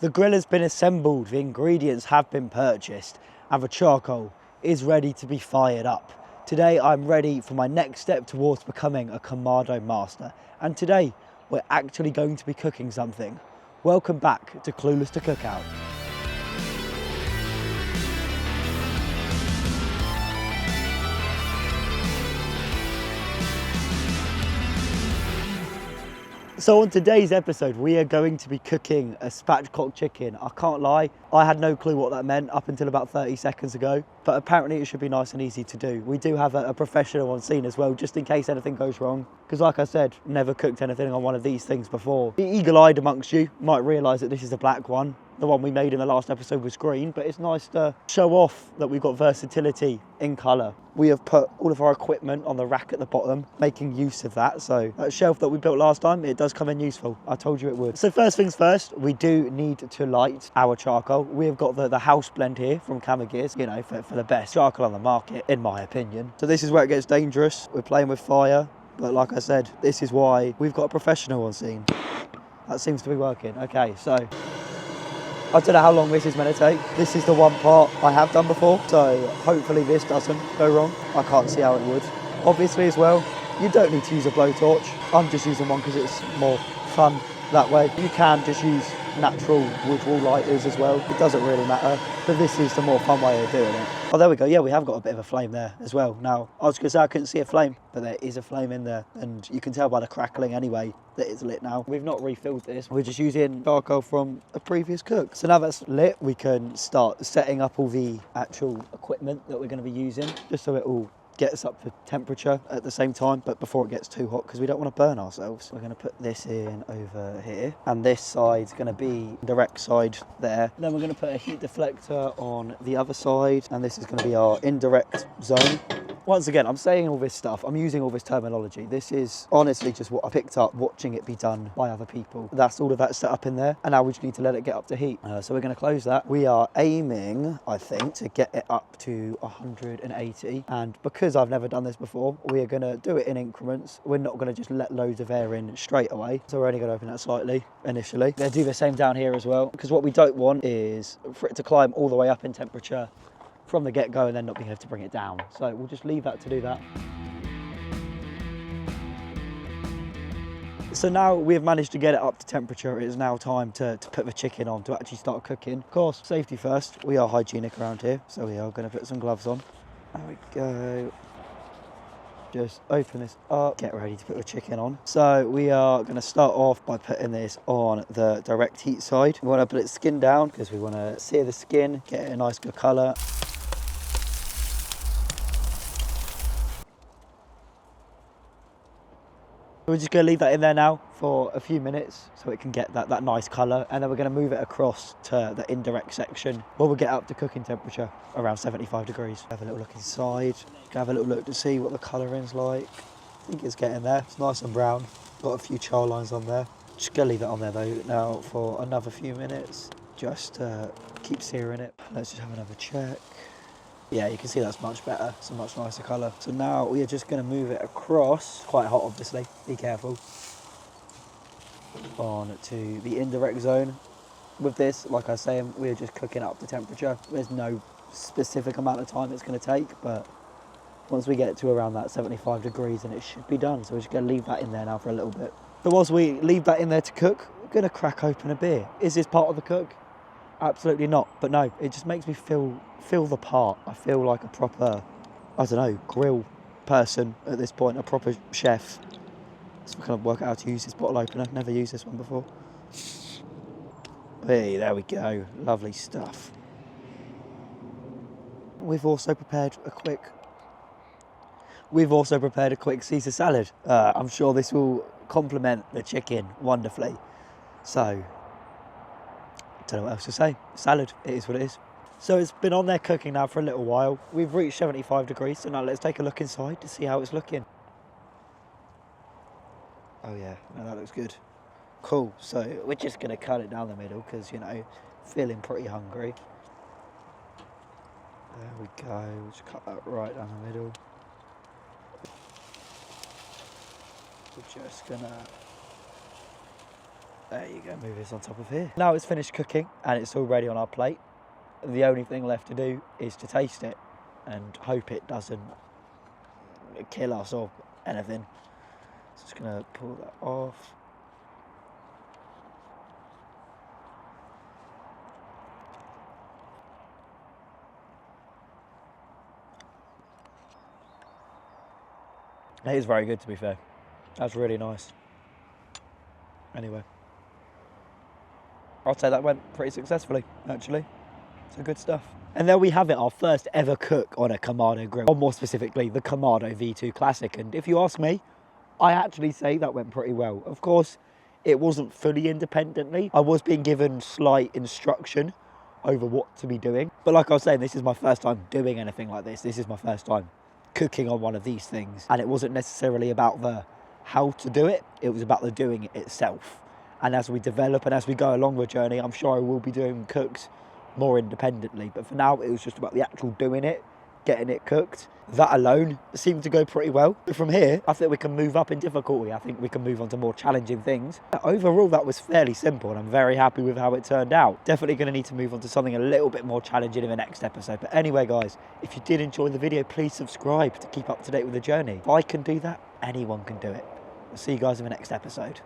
The grill has been assembled, the ingredients have been purchased, and the charcoal is ready to be fired up. Today I'm ready for my next step towards becoming a Kamado master, and today we're actually going to be cooking something. Welcome back to Clueless to Cookout. So on today's episode, we are going to be cooking a spatchcock chicken. I can't lie, I had no clue what that meant up until about 30 seconds ago, but apparently it should be nice and easy to do. We do have a professional on scene as well, just in case anything goes wrong. Because like I said, never cooked anything on one of these things before. The eagle-eyed amongst you might realise that this is a black one. The one we made in the last episode was green, but it's nice to show off that we've got versatility in colour. We have put all of our equipment on the rack at the bottom, making use of that. So that shelf that we built last time, it does come in useful. I told you it would. So first things first, we do need to light our charcoal. We have got the house blend here from KamaGear, you know, for the best charcoal on the market, in my opinion. So this is where it gets dangerous. We're playing with fire, but like I said, this is why we've got a professional on scene. That seems to be working. Okay, so I don't know how long this is meant to take. This is the one part I have done before, so hopefully this doesn't go wrong. I can't see how it would. Obviously as well, you don't need to use a blowtorch. I'm just using one because it's more fun that way. You can just use natural wood wall lighters as well. It doesn't really matter, but this is the more fun way of doing it. Oh, there we go. Yeah, we have got a bit of a flame there as well. Now, I was going to say I couldn't see a flame, but there is a flame in there, and you can tell by the crackling anyway that it's lit now. We've not refilled this. We're just using charcoal from a previous cook. So now that's lit, we can start setting up all the actual equipment that we're going to be using, just so it all gets up to temperature at the same time, but before it gets too hot, because we don't want to burn ourselves. We're going to put this in over here, and this side's going to be the direct side there. Then we're going to put a heat deflector on the other side, and this is going to be our indirect zone. Once again, I'm saying all this stuff, I'm using all this terminology. This is honestly just what I picked up watching it be done by other people. That's all of that set up in there, and now we just need to let it get up to heat. So we're going to close that. We are aiming, I think, to get it up to 180, and because I've never done this before, we are going to do it in increments. We're not going to just let loads of air in straight away, so we're only going to open that slightly initially. We're going to do the same down here as well, because what we don't want is for it to climb all the way up in temperature from the get-go and then not being able to bring it down. So we'll just leave that to do that. So now we have managed to get it up to temperature, it is now time to put the chicken on, to actually start cooking. Of course, safety first. We are hygienic around here, so we are going to put some gloves on. There we go. Just open this up, get ready to put the chicken on. So we are going to start off by putting this on the direct heat side. We want to put its skin down because we want to sear the skin, get it a nice good colour. We're just going to leave that in there now for a few minutes so it can get that nice colour, and then we're going to move it across to the indirect section where we'll get up to cooking temperature around 75 degrees. Have a little look inside, have a little look to see what the colouring's like. I think it's getting there, it's nice and brown. Got a few char lines on there. Just going to leave it on there though now for another few minutes, just to keep searing it. Let's just have another check. Yeah, you can see that's much better. It's a much nicer colour. So now we are just going to move it across, quite hot obviously, be careful, on to the indirect zone. With this, like I was saying, we're just cooking up to temperature. There's no specific amount of time it's going to take, but once we get to around that 75 degrees, then it should be done. So we're just going to leave that in there now for a little bit. So whilst we leave that in there to cook, we're going to crack open a beer. Is this part of the cook? Absolutely not, but no, it just makes me feel the part. I feel like a proper, I don't know, grill person at this point, a proper chef. So I kind of work out how to use this bottle opener. Never used this one before. Hey, there we go, lovely stuff. We've also prepared a quick Caesar salad. I'm sure this will complement the chicken wonderfully. So, don't know what else to say. Salad, it is what it is. So it's been on there cooking now for a little while. We've reached 75 degrees, so now let's take a look inside to see how it's looking. Oh yeah, no, that looks good. Cool, so we're just going to cut it down the middle because, you know, feeling pretty hungry. There we go, we'll just cut that right down the middle. We're just going to There you go, move this on top of here. Now it's finished cooking and it's all ready on our plate. The only thing left to do is to taste it and hope it doesn't kill us or anything. So just gonna pull that off. It is very good, to be fair. That's really nice. Anyway, I'd say that went pretty successfully, actually. So good stuff. And there we have it, our first ever cook on a Kamado grill, or more specifically, the Kamado V2 Classic. And if you ask me, I actually say that went pretty well. Of course, it wasn't fully independently. I was being given slight instruction over what to be doing. But like I was saying, this is my first time doing anything like this. This is my first time cooking on one of these things. And it wasn't necessarily about the how to do it, it was about the doing it itself. And as we develop and as we go along the journey, I'm sure I will be doing cooks more independently. But for now, it was just about the actual doing it, getting it cooked. That alone seemed to go pretty well. But from here, I think we can move up in difficulty. I think we can move on to more challenging things. Overall, that was fairly simple and I'm very happy with how it turned out. Definitely going to need to move on to something a little bit more challenging in the next episode. But anyway, guys, if you did enjoy the video, please subscribe to keep up to date with the journey. If I can do that, anyone can do it. I'll see you guys in the next episode.